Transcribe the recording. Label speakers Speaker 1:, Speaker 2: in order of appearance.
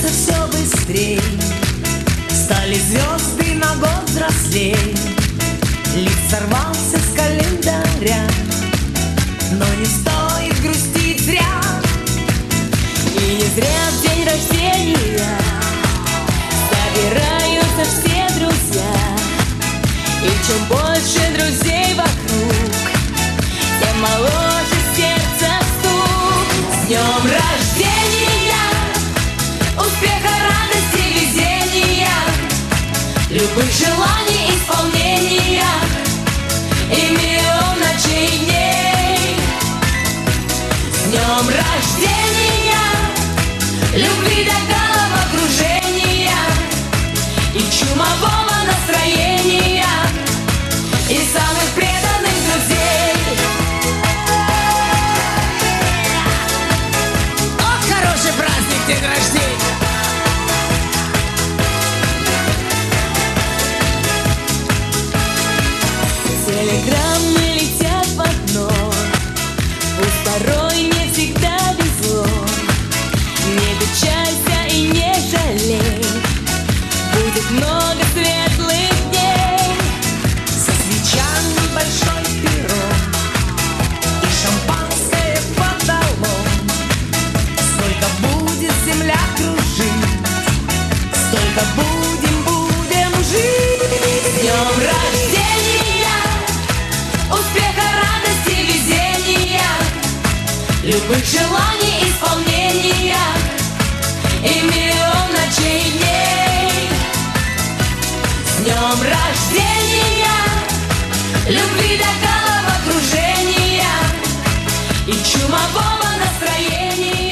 Speaker 1: меняется все быстрей, стали звезды на год взрослей. Лист сорвался с календаря, но не стоит грустить зря. И не зря в день рождения собираются все друзья. И чем больше друзей вокруг, тем моложе сердце стук. С днем рождения, успеха, радости, везения, любых желаний исполнения и миллион ночей и дней. С днем рождения, любви до головокружения и чумового настроения и самых преданных друзей. Ох, хороший праздник, день рождения! Телеграммы летят в окно, пусть порой не всегда везло. Не печалься и не жалей, будет много светлых дней. Со свечами большой пирог и шампанское потолок. Сколько будет земля кружить, столько будем жить. С днем рождения, успеха, радости, везения, любых желаний исполнения и миллион ночей и дней. С днем рождения, любви до головокружения и чумового настроения.